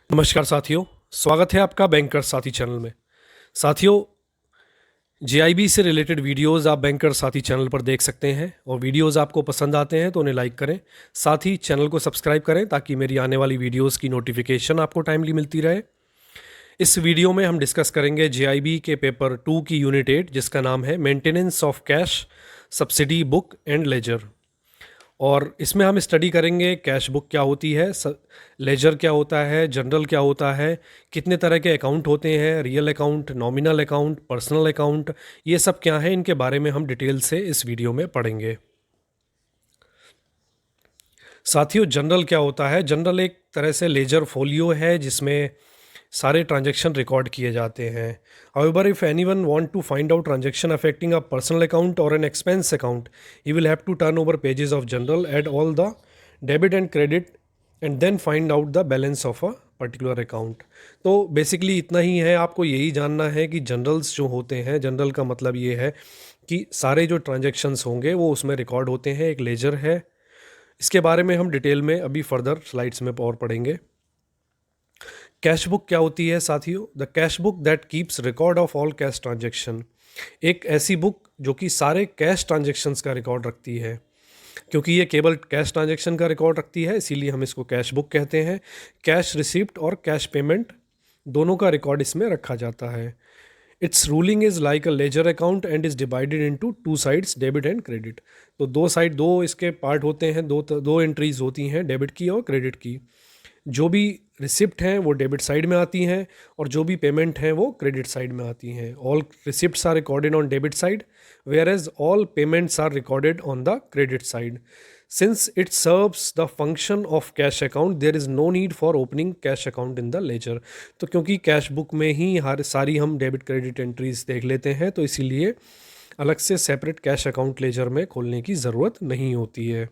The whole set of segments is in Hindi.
नमस्कार साथियों, स्वागत है आपका बैंकर साथी चैनल में। साथियों, जेआईबी से रिलेटेड वीडियोस आप बैंकर साथी चैनल पर देख सकते हैं और वीडियोस आपको पसंद आते हैं तो उन्हें लाइक करें। साथ ही चैनल को सब्सक्राइब करें ताकि मेरी आने वाली वीडियोस की नोटिफिकेशन आपको टाइमली मिलती रहे। इस वीडियो में हम डिस्कस करेंगे जेआईबी के पेपर 2 की यूनिट 8 जिसका नाम है maintenance of cash subsidy book and ledger. और इसमें हम स्टडी करेंगे कैश बुक क्या होती है, लेजर क्या होता है, जनरल क्या होता है, कितने तरह के अकाउंट होते हैं, real account, nominal account, personal account, ये सब क्या है, इनके बारे में हम डिटेल से इस वीडियो में पढ़ेंगे। साथियों, जनरल क्या होता है? जनरल एक तरह से लेजर फोलियो है जिसमें सारे ट्रांजैक्शन रिकॉर्ड किए जाते हैं। However, if anyone want to find out transaction affecting a personal account or an expense account, he will have to turn over pages of general, add all the debit and credit, and then find out the balance of a particular account। तो बेसिकली इतना ही है, आपको यही जानना है कि जनरल्स जो होते हैं, जनरल का मतलब ये है कि सारे जो ट्रांजेक्शन्स होंगे वो उसमें रिकॉर्ड होते हैं। एक लेजर है, इसके बारे में हम डिटेल में अभी फर्दर स्लाइड्स में और पढ़ेंगे। कैश बुक क्या होती है साथियों? The cash book that keeps record of all cash transaction. एक ऐसी बुक जो कि सारे कैश ट्रांजेक्शन्स का रिकॉर्ड रखती है। क्योंकि ये केवल कैश ट्रांजेक्शन का रिकॉर्ड रखती है इसीलिए हम इसको कैश बुक कहते हैं। कैश रिसिप्ट और कैश पेमेंट दोनों का रिकॉर्ड इसमें रखा जाता है। It's ruling is like a ledger account and is divided into two sides, debit and credit. तो दो इसके पार्ट होते हैं, दो एंट्रीज होती हैं, डेबिट की और क्रेडिट की। जो भी रिसिप्ट हैं वो डेबिट साइड में आती हैं और जो भी पेमेंट हैं वो क्रेडिट साइड में आती हैं। All receipts are recorded on debit side whereas all payments are recorded on the credit side. Since it serves the function of cash account there is no need for opening cash account in the ledger. तो क्योंकि कैश बुक में ही हर सारी हम डेबिट क्रेडिट एंट्रीज देख लेते हैं तो इसीलिए अलग से सेपरेट कैश अकाउंट लेजर में खोलने की ज़रूरत नहीं होती है।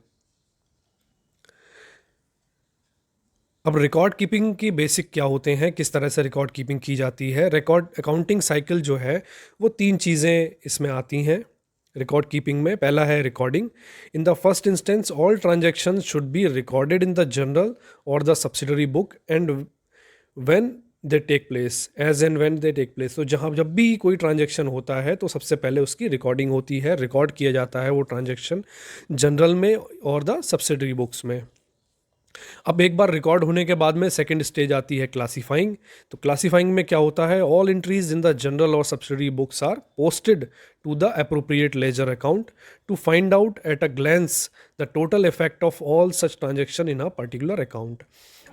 अब रिकॉर्ड कीपिंग की बेसिक क्या होते हैं, किस तरह से रिकॉर्ड कीपिंग की जाती है? रिकॉर्ड अकाउंटिंग साइकिल जो है वो 3 चीज़ें इसमें आती हैं रिकॉर्ड कीपिंग में। पहला है recording. In the first instance all transactions should be recorded in the journal और the subsidiary book and when they take place, as and when they take place. तो जब भी कोई ट्रांजैक्शन होता है तो सबसे पहले उसकी रिकॉर्डिंग होती है, रिकॉर्ड किया जाता है वो ट्रांजैक्शन जनरल में और द सब्सिडरी बुक्स में। अब एक बार रिकॉर्ड होने के बाद में सेकंड स्टेज आती है क्लासीफाइंग। तो क्लासीफाइंग में क्या होता है? All entries in the journal और subsidiary books are posted to the appropriate ledger account to find out at a glance the total effect of all such transaction in a particular account.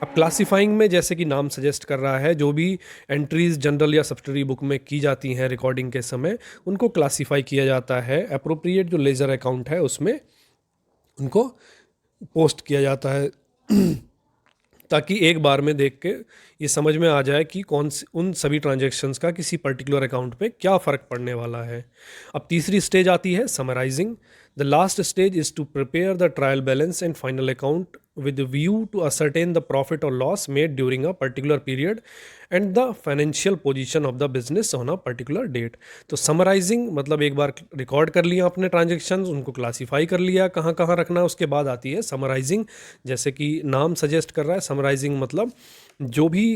अब क्लासीफाइंग में जैसे कि नाम सजेस्ट कर रहा है, जो भी एंट्रीज जनरल या सब्सिडरी बुक में की जाती हैं रिकॉर्डिंग के समय उनको क्लासीफाई किया जाता है। अप्रोप्रिएट जो लेजर अकाउंट है उसमें उनको पोस्ट किया जाता है ताकि एक बार में देख के ये समझ में आ जाए कि कौन सी उन सभी ट्रांजैक्शंस का किसी पर्टिकुलर अकाउंट पे क्या फ़र्क पड़ने वाला है। अब तीसरी स्टेज आती है summarising. The last stage is to prepare the trial balance and final account with a view to ascertain the profit or loss made during a particular period and the financial position of the business on a particular date। तो समराइजिंग मतलब एक बार रिकॉर्ड कर लिया आपने ट्रांजेक्शन्स, उनको क्लासीफाई कर लिया कहाँ कहाँ रखना है, उसके बाद आती है समराइजिंग। जैसे कि नाम सजेस्ट कर रहा है, समराइजिंग मतलब जो भी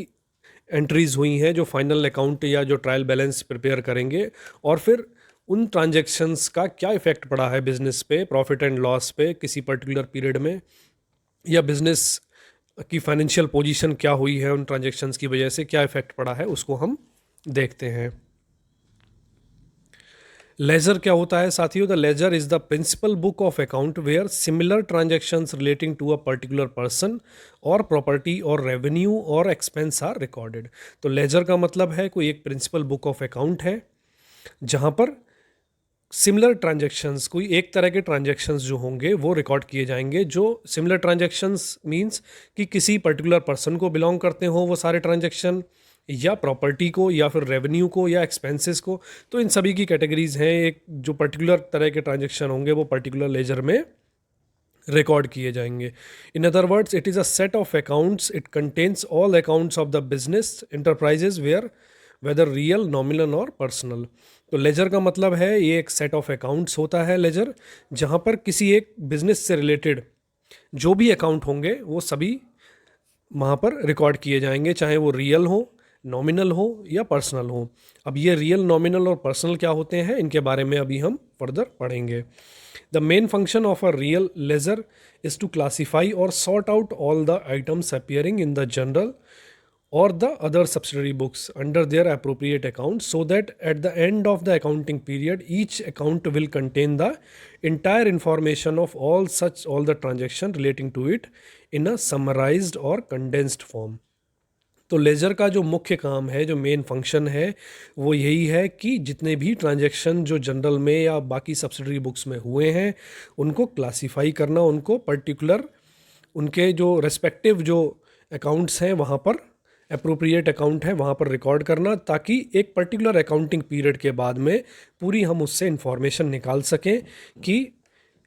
एंट्रीज हुई हैं, जो फाइनल अकाउंट या जो ट्रायल बैलेंस प्रिपेयर करेंगे और फिर उन ट्रांजेक्शन्स का क्या इफ़ेक्ट पड़ा है बिजनेस पे, प्रॉफिट एंड लॉस पे किसी पर्टिकुलर पीरियड में, या बिजनेस की फाइनेंशियल पोजीशन क्या हुई है उन ट्रांजैक्शंस की वजह से, क्या इफेक्ट पड़ा है, उसको हम देखते हैं। लेजर क्या होता है साथियों? The ledger is the principal book of account where similar transactions relating to a particular person और प्रॉपर्टी और रेवेन्यू और एक्सपेंस आर रिकॉर्डेड। तो लेजर का मतलब है कोई एक प्रिंसिपल बुक ऑफ अकाउंट है जहां पर सिमिलर ट्रांजैक्शंस, कोई एक तरह के ट्रांजैक्शंस जो होंगे वो रिकॉर्ड किए जाएंगे। जो सिमिलर ट्रांजैक्शंस मींस कि किसी पर्टिकुलर पर्सन को बिलोंग करते हो वो सारे ट्रांजैक्शन, या प्रॉपर्टी को, या फिर रेवेन्यू को, या एक्सपेंसेस को। तो इन सभी की कैटेगरीज हैं। एक जो पर्टिकुलर तरह के ट्रांजैक्शन होंगे वो पर्टिकुलर लेजर में रिकॉर्ड किए जाएंगे। In other words, it is a set of accounts, it contains all accounts of the business enterprises where whether real, nominal और पर्सनल। तो लेजर का मतलब है ये एक सेट ऑफ अकाउंट्स होता है लेजर, जहाँ पर किसी एक बिजनेस से रिलेटेड जो भी अकाउंट होंगे वो सभी वहाँ पर रिकॉर्ड किए जाएंगे, चाहे वो रियल हो, नॉमिनल हो या पर्सनल हो। अब ये रियल, नॉमिनल और पर्सनल क्या होते हैं, इनके बारे में अभी हम फर्दर पढ़ेंगे। The main function of a real ledger is to classify or sort out all the items appearing in the journal or the other subsidiary books under their appropriate accounts, so that at the end of the accounting period each account will contain the entire information of all the transaction relating to it in a summarized or condensed form. तो लेजर का जो मुख्य काम है, जो मेन फंक्शन है, वो यही है कि जितने भी ट्रांजैक्शन जो जनरल में या बाकी सब्सिडरी बुक्स में हुए हैं उनको क्लासीफाई करना, उनको पर्टिकुलर उनके जो रेस्पेक्टिव जो अकाउंट्स हैं वहाँ पर, अप्रोप्रिएट अकाउंट है वहाँ पर रिकॉर्ड करना, ताकि एक पर्टिकुलर अकाउंटिंग पीरियड के बाद में पूरी हम उससे इंफॉर्मेशन निकाल सकें, कि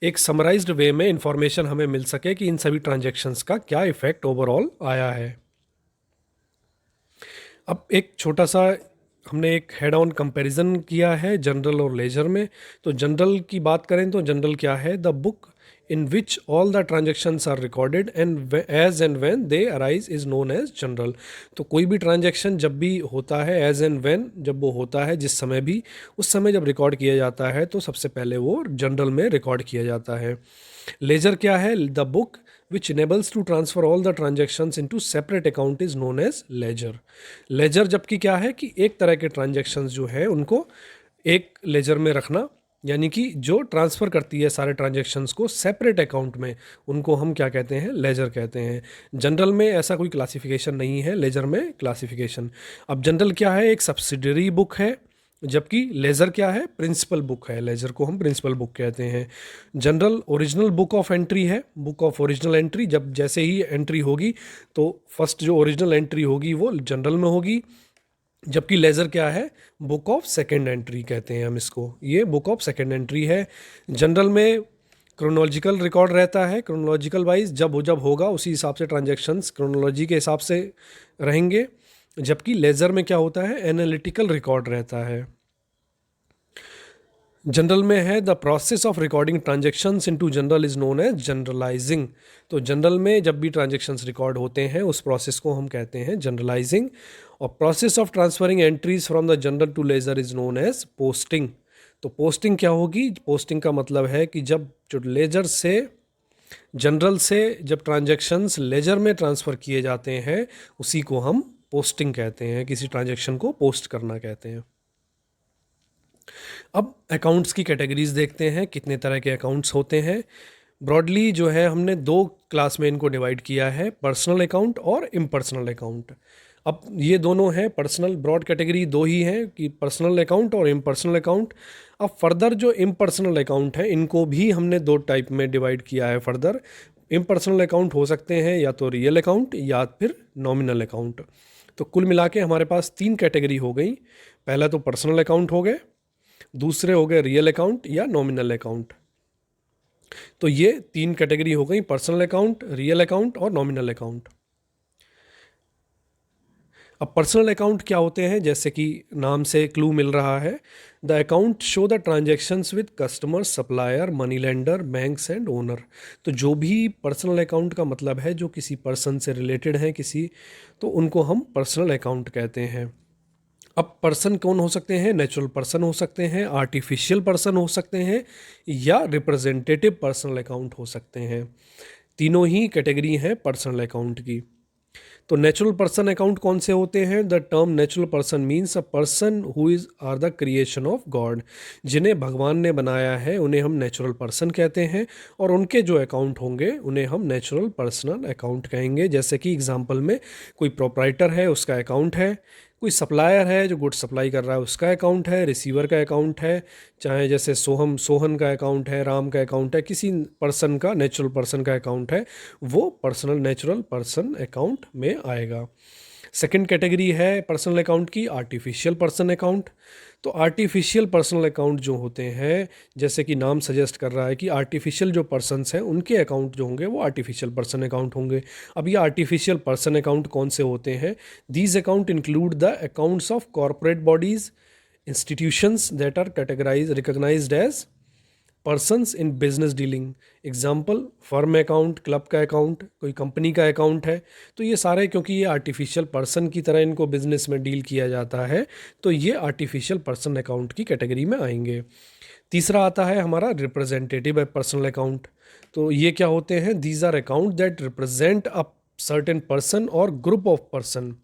एक समराइज्ड वे में इंफॉर्मेशन हमें मिल सके कि इन सभी ट्रांजैक्शंस का क्या इफ़ेक्ट ओवरऑल आया है। अब एक छोटा सा हमने एक हेड ऑन कंपैरिजन किया है जनरल और लेजर में। तो जनरल की बात करें तो जनरल क्या है, the book in which all the transactions are recorded and when they arise is known as journal. तो कोई भी ट्रांजेक्शन जब भी होता है, एज एंड व्हेन जब वो होता है, जिस समय भी, उस समय जब रिकॉर्ड किया जाता है तो सबसे पहले वो जनरल में रिकॉर्ड किया जाता है। लेजर क्या है, the book which enables to transfer all the transactions into separate account is known as ledger. ledger जबकि क्या है कि एक तरह के transactions जो है उनको एक ledger में रखना, यानी कि जो ट्रांसफ़र करती है सारे ट्रांजेक्शन्स को सेपरेट अकाउंट में, उनको हम क्या कहते हैं, लेजर कहते हैं। जनरल में ऐसा कोई क्लासिफिकेशन नहीं है, लेजर में क्लासिफिकेशन। अब जनरल क्या है, एक सब्सिडरी बुक है, जबकि लेजर क्या है, प्रिंसिपल बुक है। लेजर को हम प्रिंसिपल बुक कहते हैं। General original book of entry है, बुक ऑफ ओरिजिनल एंट्री। जब जैसे ही एंट्री होगी तो फर्स्ट जो ओरिजिनल एंट्री होगी वो जनरल में होगी, जबकि लेजर क्या है, बुक ऑफ सेकेंड एंट्री कहते हैं हम इसको। ये बुक ऑफ सेकेंड एंट्री है। जनरल में क्रोनोलॉजिकल रिकॉर्ड रहता है, क्रोनोलॉजिकल वाइज जब होगा उसी हिसाब से ट्रांजैक्शंस क्रोनोलॉजी के हिसाब से रहेंगे, जबकि लेजर में क्या होता है, एनालिटिकल रिकॉर्ड रहता है। जनरल में है the process of recording transactions into journal is known as journalising. तो जनरल में जब भी ट्रांजेक्शन्स रिकॉर्ड होते हैं उस प्रोसेस को हम कहते हैं जनरलाइजिंग। और process of transferring entries from the journal to ledger is known as posting. तो पोस्टिंग क्या होगी, पोस्टिंग का मतलब है कि जब जो लेजर से जनरल से जब ट्रांजेक्शन्स लेजर में ट्रांसफ़र किए जाते हैं उसी को हम पोस्टिंग कहते हैं, किसी ट्रांजेक्शन को पोस्ट करना कहते हैं। अब अकाउंट्स की कैटेगरीज देखते हैं, कितने तरह के अकाउंट्स होते हैं। ब्रॉडली जो है हमने दो क्लास में इनको डिवाइड किया है, पर्सनल अकाउंट और इम्पर्सनल अकाउंट। अब ये दोनों हैं पर्सनल, ब्रॉड कैटेगरी दो ही हैं कि पर्सनल अकाउंट और इम्पर्सनल अकाउंट। अब फर्दर जो इम्पर्सनल अकाउंट है इनको भी हमने दो टाइप में डिवाइड किया है फर्दर। इम्पर्सनल अकाउंट हो सकते हैं या तो रियल अकाउंट या फिर नॉमिनल अकाउंट। तो कुल मिला के हमारे पास तीन कैटेगरी हो गई। पहला तो पर्सनल अकाउंट हो गए, दूसरे हो गए रियल अकाउंट या नॉमिनल अकाउंट। तो ये तीन कैटेगरी हो गई, पर्सनल अकाउंट, रियल अकाउंट और नॉमिनल अकाउंट। अब पर्सनल अकाउंट क्या होते हैं, जैसे कि नाम से क्लू मिल रहा है, the account show the transactions with customer, supplier, money lender, banks and owner. तो जो भी पर्सनल अकाउंट का मतलब है जो किसी पर्सन से रिलेटेड है किसी, तो उनको हम पर्सनल अकाउंट कहते हैं। अब पर्सन कौन हो सकते हैं, नेचुरल पर्सन हो सकते हैं, आर्टिफिशियल पर्सन हो सकते हैं या रिप्रेजेंटेटिव पर्सनल अकाउंट हो सकते हैं। तीनों ही कैटेगरी हैं पर्सनल अकाउंट की। तो नेचुरल पर्सन अकाउंट कौन से होते हैं, the term natural person means a person who is are the creation of God. जिन्हें भगवान ने बनाया है उन्हें हम नेचुरल पर्सन कहते हैं, और उनके जो अकाउंट होंगे उन्हें हम नेचुरल पर्सनल अकाउंट कहेंगे। जैसे कि एग्जांपल में कोई प्रोप्राइटर है उसका अकाउंट है, कोई सप्लायर है जो गुड सप्लाई कर रहा है उसका अकाउंट है, रिसीवर का अकाउंट है, चाहे जैसे सोहन का अकाउंट है, राम का अकाउंट है, किसी पर्सन का, नेचुरल पर्सन का अकाउंट है, वो पर्सनल नेचुरल पर्सन अकाउंट में आएगा। सेकंड कैटेगरी है पर्सनल अकाउंट की, आर्टिफिशियल पर्सन अकाउंट। तो आर्टिफिशियल पर्सनल अकाउंट जो होते हैं, जैसे कि नाम सजेस्ट कर रहा है कि आर्टिफिशियल जो पर्सनस हैं उनके अकाउंट जो होंगे वो आर्टिफिशियल पर्सन अकाउंट होंगे। अब ये आर्टिफिशियल पर्सन अकाउंट कौन से होते हैं, these account include the accounts of corporate bodies, institutions that are categorise recognised as persons in business dealing, example firm account, club का अकाउंट, कोई कंपनी का अकाउंट है। तो ये सारे, क्योंकि ये आर्टिफिशियल पर्सन की तरह इनको बिजनेस में डील किया जाता है, तो ये आर्टिफिशियल पर्सन अकाउंट की कैटेगरी में आएंगे। तीसरा आता है हमारा रिप्रेजेंटेटिव पर्सनल अकाउंट। तो ये क्या होते हैं? These are account that represent a certain person और ग्रुप ऑफ पर्सन।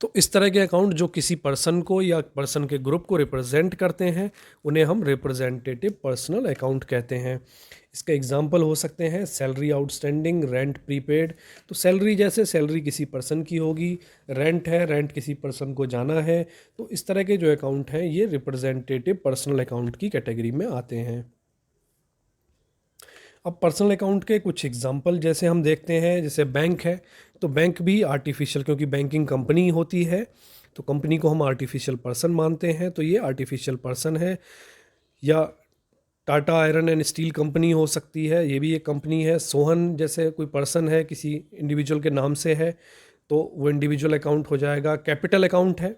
तो इस तरह के अकाउंट जो किसी पर्सन को या पर्सन के ग्रुप को रिप्रेजेंट करते हैं, उन्हें हम रिप्रेजेंटेटिव पर्सनल अकाउंट कहते हैं। इसका एग्जांपल हो सकते हैं सैलरी आउटस्टैंडिंग, रेंट प्रीपेड। तो सैलरी, जैसे सैलरी किसी पर्सन की होगी, रेंट है, रेंट किसी पर्सन को जाना है। तो इस तरह के जो अकाउंट हैं ये रिप्रेजेंटेटिव पर्सनल अकाउंट की कैटेगरी में आते हैं। अब पर्सनल अकाउंट के कुछ एग्जांपल जैसे हम देखते हैं, जैसे बैंक है, तो बैंक भी आर्टिफिशियल, क्योंकि बैंकिंग कंपनी होती है तो कंपनी को हम आर्टिफिशियल पर्सन मानते हैं, तो ये आर्टिफिशियल पर्सन है। या Tata iron and steel company हो सकती है, ये भी एक कंपनी है। सोहन जैसे कोई पर्सन है, किसी इंडिविजुअल के नाम से है, तो वो इंडिविजुअल अकाउंट हो जाएगा। कैपिटल अकाउंट है,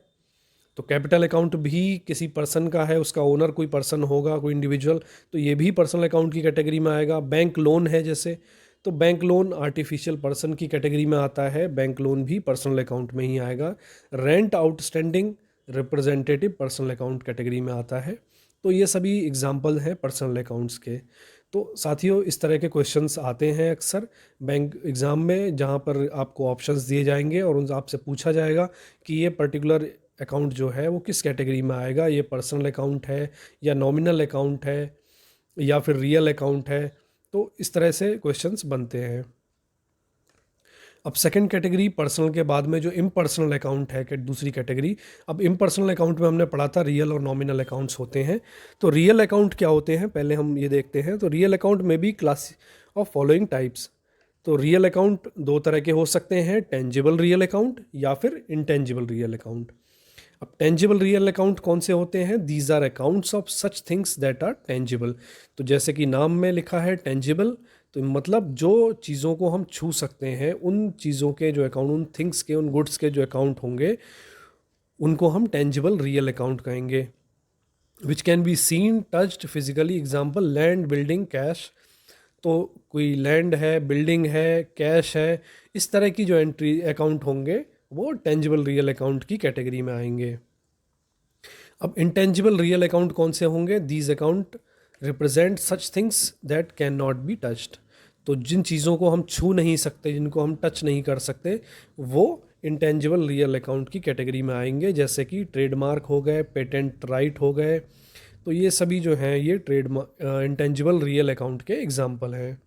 तो कैपिटल अकाउंट भी किसी पर्सन का है, उसका ओनर कोई पर्सन होगा, कोई इंडिविजुअल, तो ये भी पर्सनल अकाउंट की कैटेगरी में आएगा। बैंक लोन है जैसे, तो बैंक लोन आर्टिफिशियल पर्सन की कैटेगरी में आता है, बैंक लोन भी पर्सनल अकाउंट में ही आएगा। Rent outstanding representative personal account category में आता है। तो ये सभी एग्जाम्पल हैं पर्सनल अकाउंट्स के। तो साथियों, इस तरह के क्वेश्चंस आते हैं अक्सर बैंक एग्ज़ाम में, जहाँ पर आपको ऑप्शंस दिए जाएंगे और उन आपसे पूछा जाएगा कि ये पर्टिकुलर अकाउंट जो है वो किस कैटेगरी में आएगा, ये पर्सनल अकाउंट है या नॉमिनल अकाउंट है या फिर रियल अकाउंट है। तो इस तरह से क्वेश्चंस बनते हैं। अब सेकंड कैटेगरी पर्सनल के बाद में जो इम्पर्सनल अकाउंट है, कि दूसरी कैटेगरी। अब इम्पर्सनल अकाउंट में हमने पढ़ा था रियल और नॉमिनल अकाउंट्स होते हैं। तो रियल अकाउंट क्या होते हैं, पहले हम ये देखते हैं। तो रियल अकाउंट में भी क्लास ऑफ फॉलोइंग टाइप्स। तो रियल अकाउंट दो तरह के हो सकते हैं, टेंजिबल रियल अकाउंट या फिर इंटेंजिबल रियल अकाउंट। अब टेंजिबल रियल अकाउंट कौन से होते हैं? These are accounts of such things that are tangible. तो जैसे कि नाम में लिखा है टेंजिबल, तो मतलब जो चीज़ों को हम छू सकते हैं, उन चीज़ों के जो अकाउंट, उन थिंग्स के, उन गुड्स के जो अकाउंट होंगे, उनको हम टेंजिबल रियल अकाउंट कहेंगे। Which can be seen touched physically, example land, building, cash. तो कोई लैंड है, बिल्डिंग है, कैश है, इस तरह की जो एंट्री अकाउंट होंगे वो टेंजिबल रियल अकाउंट की कैटेगरी में आएंगे। अब इंटेंजिबल रियल अकाउंट कौन से होंगे? These account represent such things that can not be touched. तो जिन चीज़ों को हम छू नहीं सकते, जिनको हम टच नहीं कर सकते, वो इंटेंजिबल रियल अकाउंट की कैटेगरी में आएंगे, जैसे कि ट्रेडमार्क हो गए, पेटेंट राइट हो गए। तो ये सभी जो हैं ये इंटेंजिबल रियल अकाउंट के एग्जाम्पल हैं।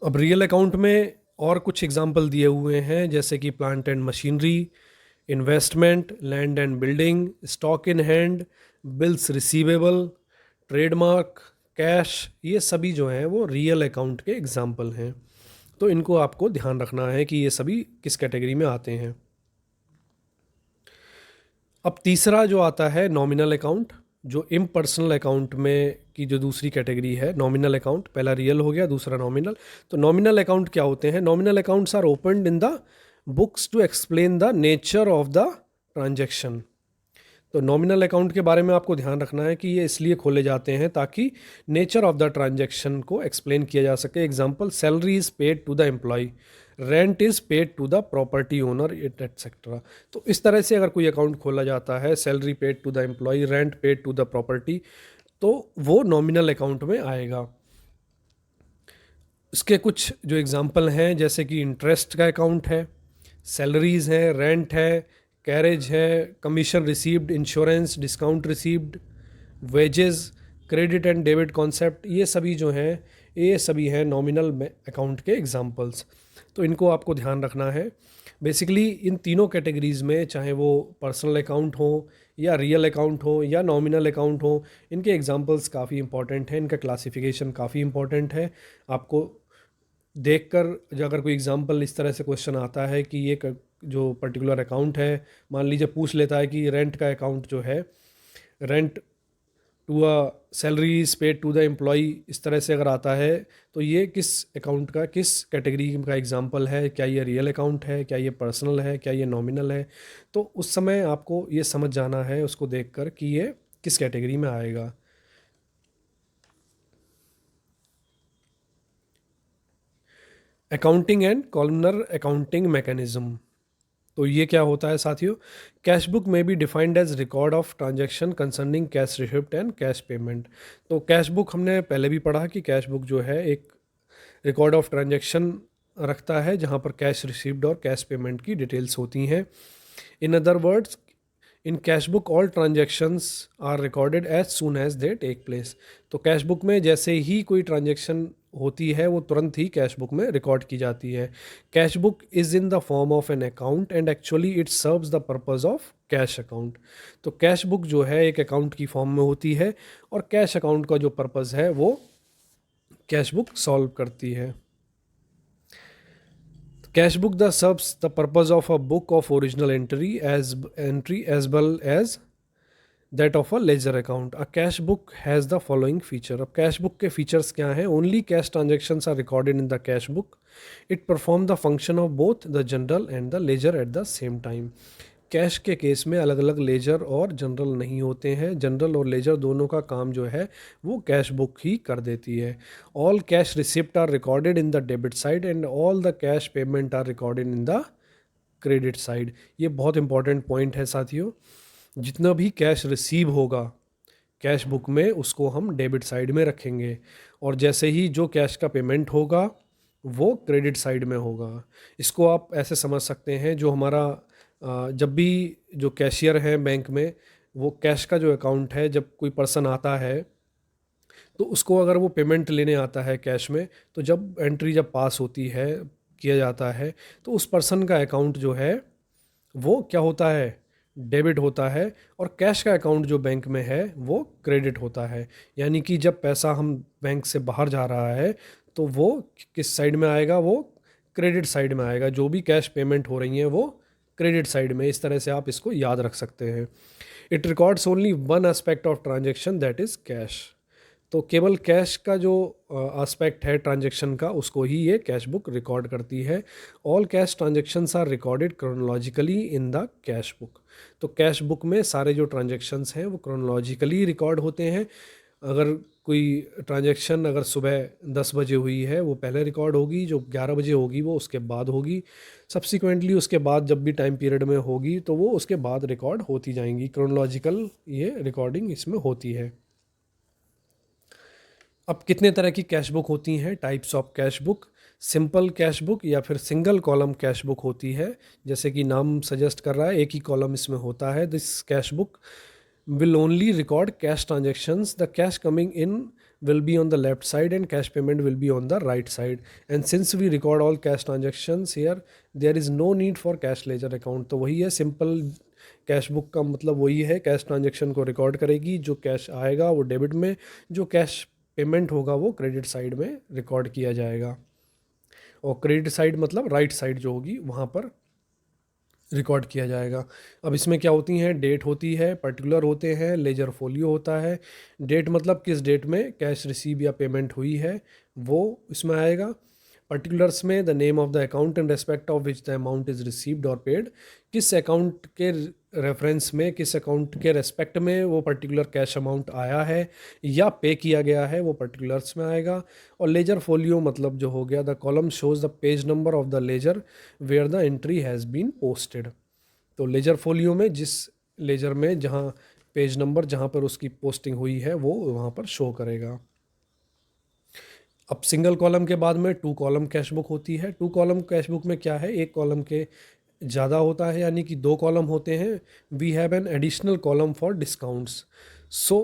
अब रियल अकाउंट में और कुछ एग्जाम्पल दिए हुए हैं, जैसे कि plant and machinery, investment, land and building, stock in hand, bills receivable, trademark, cash. ये सभी जो हैं वो रियल अकाउंट के एग्जाम्पल हैं। तो इनको आपको ध्यान रखना है कि ये सभी किस कैटेगरी में आते हैं। अब तीसरा जो आता है नॉमिनल अकाउंट, जो इम्पर्सनल अकाउंट में की जो दूसरी कैटेगरी है नॉमिनल अकाउंट। पहला रियल हो गया, दूसरा नॉमिनल। तो नॉमिनल अकाउंट क्या होते हैं? Nominal accounts are opened in the books to explain the nature of the transaction. तो नॉमिनल अकाउंट के बारे में आपको ध्यान रखना है कि ये इसलिए खोले जाते हैं ताकि नेचर ऑफ द ट्रांजैक्शन को एक्सप्लेन किया जा सके। Example, salary is paid to the employee, rent is paid to the property owner, etcetera. तो इस तरह से अगर कोई अकाउंट खोला जाता है, salary paid to the employee, rent paid to the property, तो वो नॉमिनल अकाउंट में आएगा। इसके कुछ जो एग्जांपल हैं, जैसे कि इंटरेस्ट का अकाउंट है, सैलरीज है, रेंट है, कैरेज है, commission received, insurance, discount received, wages, credit and debit concept. ये सभी जो हैं ये सभी हैं नॉमिनल अकाउंट के एग्जांपल्स। तो इनको आपको ध्यान रखना है। बेसिकली इन तीनों कैटेगरीज़ में, चाहे वो पर्सनल अकाउंट हो या रियल अकाउंट हो या नॉमिनल अकाउंट हो, इनके एग्जांपल्स काफ़ी इंपॉर्टेंट हैं, इनका क्लासिफिकेशन काफ़ी इंपॉर्टेंट है। आपको देखकर अगर कोई एग्जांपल इस तरह से क्वेश्चन आता है कि ये जो पर्टिकुलर अकाउंट है, मान लीजिए पूछ लेता है कि रेंट का अकाउंट जो है, rent to a salary is paid to the employee, इस तरह से अगर आता है तो ये किस अकाउंट का, किस कैटेगरी का एग्जांपल है, क्या ये रियल अकाउंट है, क्या ये पर्सनल है, क्या ये नॉमिनल है। तो उस समय आपको ये समझ जाना है उसको देखकर कि ये किस कैटेगरी में आएगा। Accounting and columnar accounting mechanism, तो ये क्या होता है साथियों? Cash book may be defined as record of transaction concerning cash receipt and cash payment. तो कैश बुक हमने पहले भी पढ़ा कि कैश बुक जो है एक रिकॉर्ड ऑफ ट्रांजैक्शन रखता है जहाँ पर कैश रिसीव्ड और कैश पेमेंट की डिटेल्स होती हैं। In other words, in cash book all transactions are recorded as soon as they take place. तो कैश बुक में जैसे ही कोई ट्रांजेक्शन होती है वो तुरंत ही कैश बुक में रिकॉर्ड की जाती है। Cash book is in the form of an account and actually it serves the purpose of cash account. तो कैश बुक जो है एक अकाउंट की फॉर्म में होती है और कैश अकाउंट का जो पर्पज़ है वो कैश बुक सॉल्व करती है। Cash book the serves the purpose of a book of original entry as well as that of a ledger account. A cash book has the following feature. अब कैश बुक के फीचर्स क्या हैं? Only cash transactions are recorded in the cash book. It perform the function of both the journal and the ledger at the same time. Cash के केस में अलग अलग लेजर और जनरल नहीं होते हैं। जनरल और लेजर दोनों का काम जो है वो कैश बुक ही कर देती है। All cash receipt are recorded in the debit side and all the cash payment are recorded in the credit side. ये बहुत इंपॉर्टेंट पॉइंट है साथियों। जितना भी कैश रिसीव होगा कैश बुक में उसको हम डेबिट साइड में रखेंगे और जैसे ही जो कैश का पेमेंट होगा वो क्रेडिट साइड में होगा। इसको आप ऐसे समझ सकते हैं, जो हमारा जब भी जो कैशियर है बैंक में, वो कैश का जो अकाउंट है, जब कोई पर्सन आता है तो उसको अगर वो पेमेंट लेने आता है कैश में, तो जब एंट्री जब पास होती है, किया जाता है, तो उस पर्सन का अकाउंट जो है वो क्या होता है? डेबिट होता है और कैश का अकाउंट जो बैंक में है वो क्रेडिट होता है। यानी कि जब पैसा हम बैंक से बाहर जा रहा है तो वो किस साइड में आएगा? वो क्रेडिट साइड में आएगा। जो भी कैश पेमेंट हो रही हैं वो क्रेडिट साइड में। इस तरह से आप इसको याद रख सकते हैं। It records only one aspect of transaction that is cash. तो केवल कैश का जो एस्पेक्ट है ट्रांजैक्शन का उसको ही ये कैश बुक रिकॉर्ड करती है। All cash transactions are recorded chronologically in the cash book. तो कैश बुक में सारे जो ट्रांजैक्शंस हैं वो क्रोनोलॉजिकली रिकॉर्ड होते हैं। अगर कोई ट्रांजैक्शन अगर सुबह 10 बजे हुई है वो पहले रिकॉर्ड होगी, जो 11 बजे होगी वो उसके बाद होगी, सब्सिक्वेंटली उसके बाद जब भी टाइम पीरियड में होगी तो वो उसके बाद रिकॉर्ड होती जाएंगी। क्रोनोलॉजिकल ये रिकॉर्डिंग इसमें होती है। अब कितने तरह की कैश बुक होती हैं? Types of cash book. Simple cash book या फिर सिंगल कॉलम कैश बुक होती है। जैसे कि नाम सजेस्ट कर रहा है, एक ही कॉलम इसमें होता है। This cash book will only record cash transactions. The cash coming in will be on the left side and cash payment will be on the right side. And since we record all cash transactions here, there is no need for cash ledger account. तो वही है सिंपल कैश बुक का मतलब वही है, कैश ट्रांजेक्शन को रिकॉर्ड करेगी। जो कैश आएगा वो डेबिट में, जो कैश पेमेंट होगा वो क्रेडिट साइड में रिकॉर्ड किया जाएगा। और क्रेडिट साइड मतलब राइट साइड जो होगी वहाँ पर रिकॉर्ड किया जाएगा। अब इसमें क्या होती हैं? डेट होती है, पर्टिकुलर होते हैं, लेजर फोलियो होता है। डेट मतलब किस डेट में कैश रिसीव या पेमेंट हुई है वो इसमें आएगा। पर्टिकुलर्स में the name of the account in respect of which the amount is received और पेड। किस अकाउंट के रेफरेंस में, किस अकाउंट के रेस्पेक्ट में वो पर्टिकुलर कैश अमाउंट आया है या पे किया गया है वो पर्टिकुलर्स में आएगा। और लेजर फोलियो मतलब जो हो गया, the column shows the page number of the ledger where the entry has been posted. तो लेजर फोलियो में जिस लेजर में जहाँ पेज नंबर जहाँ पर उसकी पोस्टिंग हुई है वो वहाँ पर शो करेगा। अब सिंगल कॉलम के बाद में टू कॉलम कैश बुक होती है। टू कॉलम कैश बुक में क्या है? एक कॉलम के ज़्यादा होता है, यानी कि दो कॉलम होते हैं। We have an additional column for discounts. So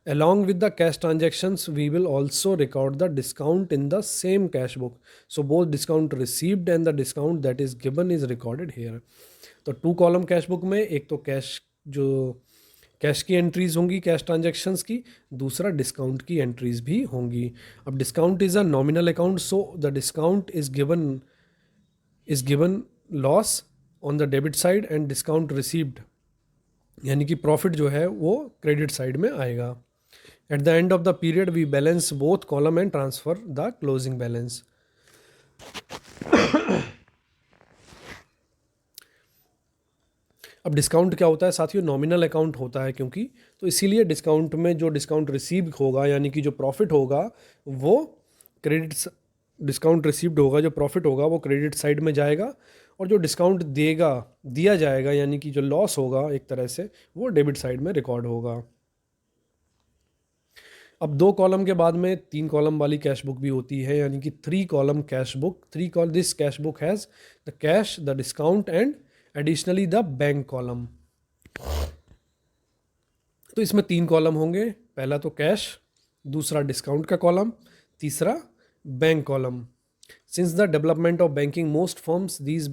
along with the cash transactions we will also record the discount in the same cash book. So both discount received and the discount that is given is recorded here. तो टू कॉलम कैश बुक में एक तो कैश जो कैश की एंट्रीज होंगी कैश ट्रांजैक्शंस की, दूसरा डिस्काउंट की एंट्रीज भी होंगी। अब discount is a nominal account, so the discount is given loss on the debit side and discount received यानी कि प्रॉफिट जो है वो क्रेडिट साइड में आएगा। At the end of the period we balance both column and transfer the closing balance. अब डिस्काउंट क्या होता है साथियों, नॉमिनल अकाउंट होता है क्योंकि, तो इसीलिए डिस्काउंट में जो डिस्काउंट रिसीव होगा यानी कि जो प्रॉफिट होगा वो क्रेडिट, डिस्काउंट रिसीव्ड होगा, जो प्रॉफिट होगा वो क्रेडिट साइड में जाएगा, और जो डिस्काउंट दिया जाएगा यानी कि जो लॉस होगा एक तरह से वो डेबिट साइड में रिकॉर्ड होगा। अब 2 कॉलम के बाद में 3 कॉलम वाली कैश बुक भी होती है, यानी कि 3 column cash book. This cash book has the cash, the discount and additionally the bank column. तो इसमें 3 कॉलम होंगे, पहला तो कैश, दूसरा डिस्काउंट का कॉलम, तीसरा bank column. Since the development of banking most firms these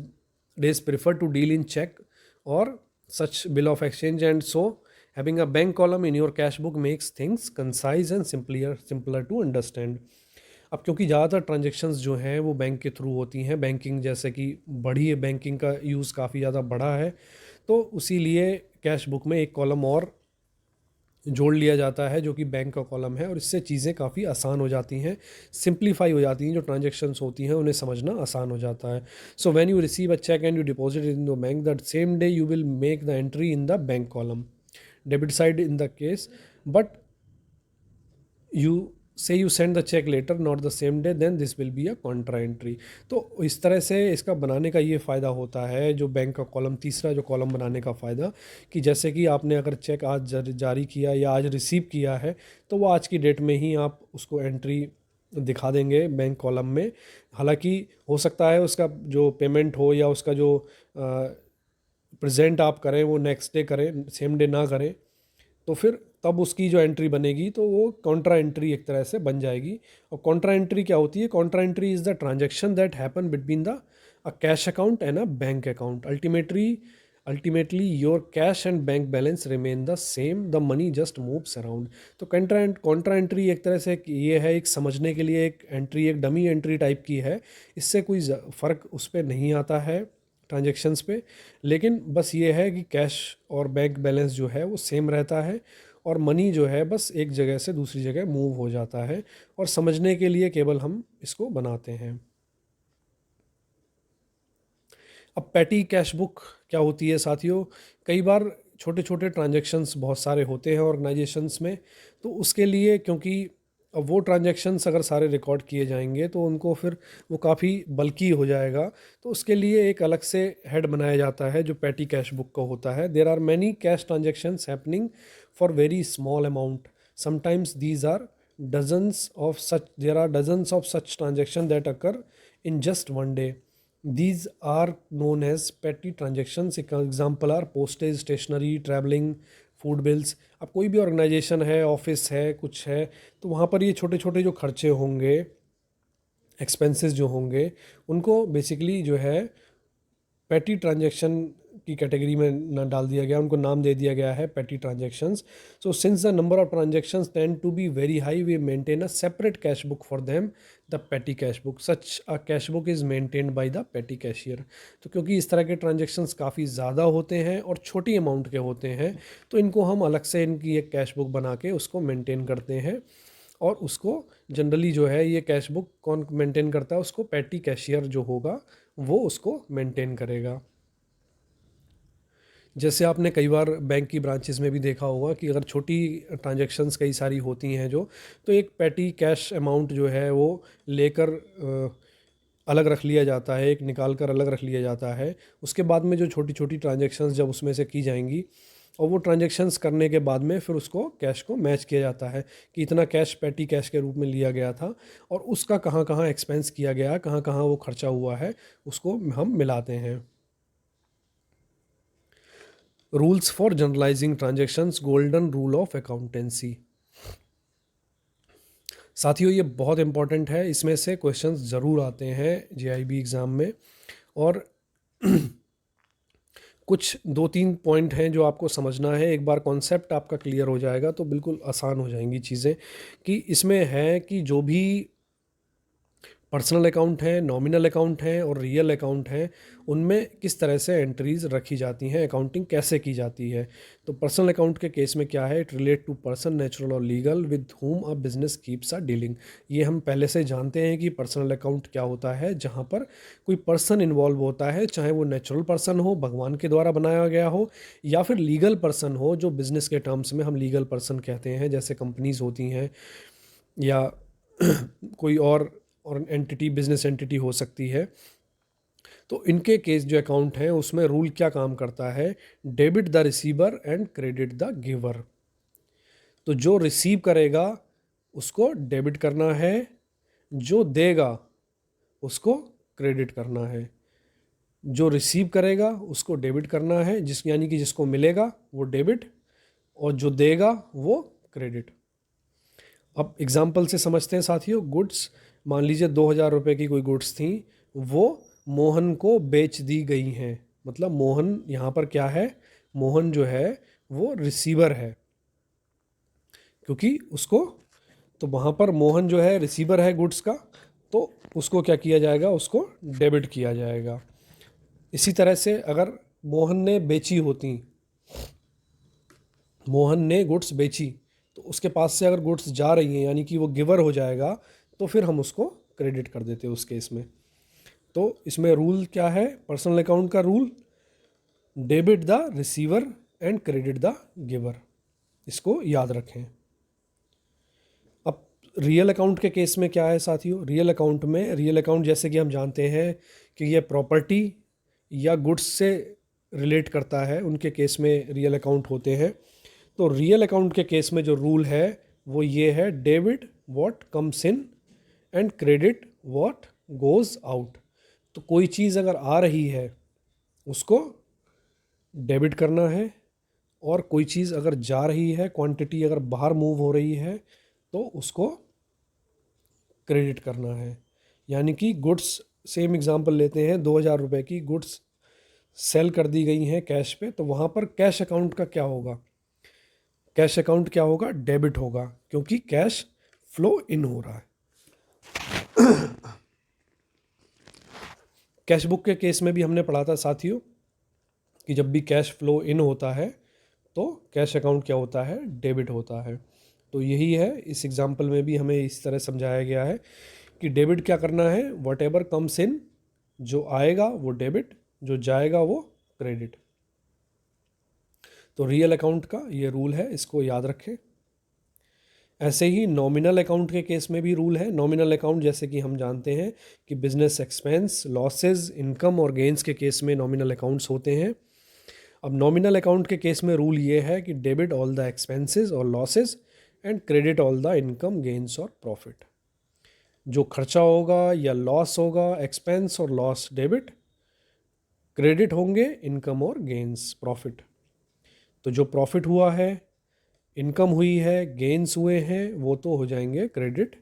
days prefer to deal in cheque और such bill of exchange, and so having a bank column in your cash book makes things concise and simpler to understand। अब क्योंकि ज़्यादातर ट्रांजेक्शन्स जो हैं वो बैंक के थ्रू होती हैं, बैंकिंग जैसे कि बढ़ी है, बैंकिंग का यूज़ काफ़ी ज़्यादा बढ़ा है, तो उसी लिए कैश बुक में एक कॉलम और जोड़ लिया जाता है जो कि बैंक का कॉलम है, और इससे चीज़ें काफ़ी आसान हो जाती हैं, सिंप्लीफाई हो जाती हैं, जो ट्रांजेक्शन्स होती हैं उन्हें समझना आसान हो जाता है। So when you receive a cheque and you deposit in the bank, that same day you will make the entry in the bank column, debit side in the case, but you say you send the check later not the same day, then this will be a contra entry। तो इस तरह से इसका बनाने का ये फ़ायदा होता है, जो बैंक का कॉलम, तीसरा जो कॉलम बनाने का फ़ायदा, कि जैसे कि आपने अगर चेक आज जारी किया या आज रिसीव किया है तो वो आज की डेट में ही आप उसको एंट्री दिखा देंगे बैंक कॉलम में। हालांकि हो सकता है उसका जो पेमेंट हो या उसका जो प्रेजेंट आप करें वो नेक्स्ट डे करें, सेम डे ना करें, तो फिर तब उसकी जो एंट्री बनेगी तो वो कॉन्ट्रा एंट्री एक तरह से बन जाएगी। और कॉन्ट्रा एंट्री क्या होती है? Contra entry is the transaction that happen between the a cash account and a bank account. Ultimately your cash and bank balance remain the same, the money just moves around. तो कॉन्ट्रा एंट्री एक तरह से ये है, एक समझने के लिए एक एंट्री, एक डमी एंट्री टाइप की है, इससे कोई फ़र्क उस पर नहीं आता है ट्रांजेक्शन्स पे, लेकिन बस ये है कि कैश और बैंक बैलेंस जो है वो सेम रहता है, और मनी जो है बस एक जगह से दूसरी जगह मूव हो जाता है, और समझने के लिए केवल हम इसको बनाते हैं। अब पैटी कैश बुक क्या होती है साथियों? कई बार छोटे छोटे ट्रांजेक्शन्स बहुत सारे होते हैं ऑर्गेनाइजेशंस में, तो उसके लिए क्योंकि अब वो ट्रांजेक्शन्स अगर सारे रिकॉर्ड किए जाएंगे तो उनको फिर वो काफ़ी बल्की हो जाएगा, तो उसके लिए एक अलग से हेड बनाया जाता है जो पैटी कैश बुक का होता है। There are many cash transactions happening for very small amount, sometimes these are there are dozens of such transaction that occur in just one day. These are known as petty transactions। Example are postage, stationery, travelling, food bills. अब कोई भी ऑर्गेनाइजेशन है, ऑफिस है, कुछ है, तो वहाँ पर ये छोटे छोटे जो खर्चे होंगे, एक्सपेंसेस जो होंगे, उनको बेसिकली जो है पैटी ट्रांजेक्शन की कैटेगरी में ना डाल दिया गया, उनको नाम दे दिया गया है petty transactions. So since the number of transactions tend to be very high, we maintain a separate cash book for them, the petty cash book. Such a cash book is maintained by the petty cashier. तो क्योंकि इस तरह के ट्रांजेक्शंस काफ़ी ज़्यादा होते हैं और छोटी अमाउंट के होते हैं, तो इनको हम अलग से इनकी एक कैश बुक बना के उसको मेंटेन करते हैं, और उसको जनरली जो है ये कैश बुक कौन मेंटेन करता है? उसको पैटी कैशियर जो होगा वो उसको मेंटेन करेगा। जैसे आपने कई बार बैंक की ब्रांचेस में भी देखा होगा कि अगर छोटी ट्रांजैक्शंस कई सारी होती हैं जो, तो एक पैटी कैश अमाउंट जो है वो लेकर अलग रख लिया जाता है, एक निकाल कर अलग रख लिया जाता है। उसके बाद में जो छोटी छोटी ट्रांजैक्शंस जब उसमें से की जाएंगी, और वो ट्रांजैक्शंस करने के बाद में फिर उसको कैश को मैच किया जाता है कि इतना कैश पैटी कैश के रूप में लिया गया था, और उसका कहाँ कहाँ एक्सपेंस किया गया, कहाँ कहाँ वो खर्चा हुआ है, उसको हम मिलाते हैं। Rules for journalising transactions, golden rule of accountancy. साथियों ये बहुत इंपॉर्टेंट है, इसमें से क्वेश्चंस ज़रूर आते हैं जेआईबी एग्ज़ाम में, और कुछ 2-3 पॉइंट हैं जो आपको समझना है। एक बार कॉन्सेप्ट आपका क्लियर हो जाएगा तो बिल्कुल आसान हो जाएंगी चीज़ें। कि इसमें है कि जो भी पर्सनल अकाउंट हैं, नॉमिनल अकाउंट हैं और रियल अकाउंट हैं, उनमें किस तरह से एंट्रीज रखी जाती हैं, अकाउंटिंग कैसे की जाती है। तो पर्सनल अकाउंट के केस में क्या है, it relate to person natural और legal with whom a business keeps a dealing. ये हम पहले से जानते हैं कि पर्सनल अकाउंट क्या होता है, जहाँ पर कोई पर्सन इन्वॉल्व होता है, चाहे वो नेचुरल पर्सन हो, भगवान के द्वारा बनाया गया हो, या फिर लीगल पर्सन हो, जो बिजनेस के टर्म्स में हम लीगल पर्सन कहते हैं, जैसे कंपनीज होती हैं या कोई और एंटिटी, बिजनेस एंटिटी हो सकती है। तो इनके केस जो अकाउंट हैं उसमें रूल क्या काम करता है, debit the receiver and credit the giver. तो जो रिसीव करेगा उसको डेबिट करना है, जो देगा उसको क्रेडिट करना है। जो रिसीव करेगा उसको डेबिट करना है, यानी कि जिसको मिलेगा वो डेबिट, और जो देगा वो क्रेडिट। अब एग्जाम्पल से समझते हैं साथियों। गुड्स, मान लीजिए 2,000 रुपये की कोई गुड्स थी, वो मोहन को बेच दी गई हैं। मतलब मोहन यहाँ पर क्या है, मोहन जो है वो रिसीवर है, क्योंकि उसको, तो वहाँ पर मोहन जो है रिसीवर है गुड्स का, तो उसको क्या किया जाएगा, उसको डेबिट किया जाएगा। इसी तरह से अगर मोहन ने बेची होती, मोहन ने गुड्स बेची, तो उसके पास से अगर गुड्स जा रही हैं, यानी कि वो गिवर हो जाएगा, तो फिर हम उसको क्रेडिट कर देते हैं उस केस में। तो इसमें रूल क्या है, पर्सनल अकाउंट का rule, debit the receiver and credit the giver, इसको याद रखें। अब रियल अकाउंट के केस में क्या है साथियों, रियल अकाउंट में, रियल अकाउंट जैसे कि हम जानते हैं कि ये प्रॉपर्टी या गुड्स से रिलेट करता है, उनके केस में रियल अकाउंट होते हैं। तो रियल अकाउंट के केस में जो रूल है वो ये है, debit what comes in and credit what goes out. तो कोई चीज़ अगर आ रही है उसको डेबिट करना है, और कोई चीज़ अगर जा रही है, क्वांटिटी अगर बाहर मूव हो रही है, तो उसको क्रेडिट करना है। यानी कि गुड्स, सेम एग्जांपल लेते हैं, 2,000 रुपये की गुड्स सेल कर दी गई हैं कैश पे, तो वहाँ पर कैश अकाउंट का क्या होगा, कैश अकाउंट क्या होगा, डेबिट होगा, क्योंकि कैश फ्लो इन हो रहा है। कैश बुक के केस में भी हमने पढ़ा था साथियों कि जब भी कैश फ्लो इन होता है तो कैश अकाउंट क्या होता है, डेबिट होता है। तो यही है, इस एग्जांपल में भी हमें इस तरह समझाया गया है कि डेबिट क्या करना है, वट एवर कम्स इन, जो आएगा वो डेबिट, जो जाएगा वो क्रेडिट। तो रियल अकाउंट का ये रूल है, इसको याद रखें। ऐसे ही नॉमिनल अकाउंट के केस में भी रूल है। नॉमिनल अकाउंट जैसे कि हम जानते हैं कि बिजनेस एक्सपेंस, लॉसेस, इनकम और गेंस के केस में नॉमिनल अकाउंट्स होते हैं। अब नॉमिनल अकाउंट के केस में रूल ये है कि डेबिट ऑल द एक्सपेंसेस और losses and credit all the income, gains और प्रॉफिट। जो खर्चा होगा या लॉस होगा, एक्सपेंस और लॉस डेबिट, क्रेडिट होंगे इनकम और गेंस प्रॉफिट। तो जो प्रॉफिट हुआ है, इनकम हुई है, गेंस हुए हैं, वो तो हो जाएंगे क्रेडिट,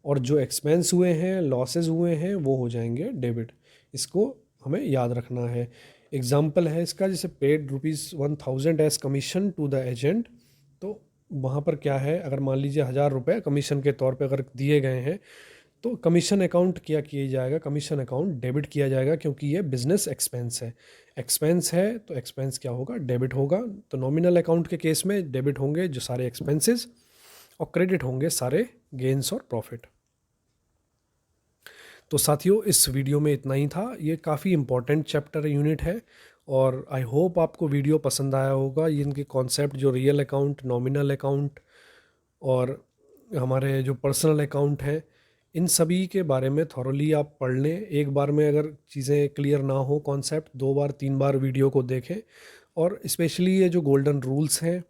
और जो एक्सपेंस हुए हैं, लॉसेस हुए हैं, वो हो जाएंगे डेबिट। इसको हमें याद रखना है। एग्जाम्पल है इसका, जैसे paid ₹1,000 as commission to the agent. तो वहाँ पर क्या है, अगर मान लीजिए 1,000 रुपये कमीशन के तौर पे अगर दिए गए हैं, तो कमीशन अकाउंट क्या किया जाएगा, कमीशन अकाउंट डेबिट किया जाएगा, क्योंकि ये बिजनेस एक्सपेंस है। एक्सपेंस है तो एक्सपेंस क्या होगा, डेबिट होगा। तो नॉमिनल अकाउंट के केस में डेबिट होंगे जो सारे एक्सपेंसेस, और क्रेडिट होंगे सारे गेंस और प्रॉफिट। तो साथियों इस वीडियो में इतना ही था। ये काफ़ी इंपॉर्टेंट चैप्टर यूनिट है, और आई होप आपको वीडियो पसंद आया होगा। ये इनके कॉन्सेप्ट, जो रियल अकाउंट, नॉमिनल अकाउंट और हमारे जो पर्सनल अकाउंट हैं, इन सभी के बारे में थॉरली आप पढ़ लें। एक बार में अगर चीज़ें क्लियर ना हो कॉन्सेप्ट, 2 बार 3 बार वीडियो को देखें। और स्पेशली ये जो गोल्डन रूल्स हैं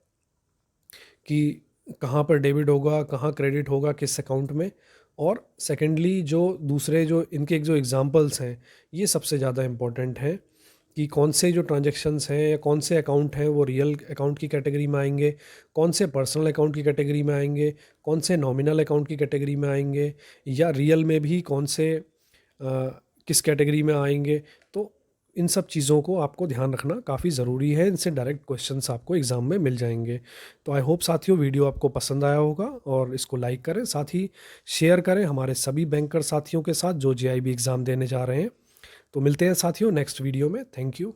कि कहाँ पर डेबिट होगा, कहाँ क्रेडिट होगा, किस अकाउंट में, और सेकेंडली जो दूसरे जो इनके जो एग्जांपल्स हैं, ये सबसे ज़्यादा इम्पोर्टेंट है कि कौन से जो ट्रांजैक्शंस हैं या कौन से अकाउंट हैं वो रियल अकाउंट की कैटेगरी में आएंगे, कौन से पर्सनल अकाउंट की कैटेगरी में आएंगे, कौन से नॉमिनल अकाउंट की कैटेगरी में आएंगे, या रियल में भी कौन से किस कैटेगरी में आएंगे। तो इन सब चीज़ों को आपको ध्यान रखना काफ़ी ज़रूरी है, इनसे डायरेक्ट क्वेश्चंस आपको एग्ज़ाम में मिल जाएंगे। तो आई होप साथियों वीडियो आपको पसंद आया होगा, और इसको लाइक करें, साथ ही शेयर करें हमारे सभी बैंकर साथियों के साथ जो JIB एग्ज़ाम देने जा रहे हैं। तो मिलते हैं साथियों नेक्स्ट वीडियो में। Thank you.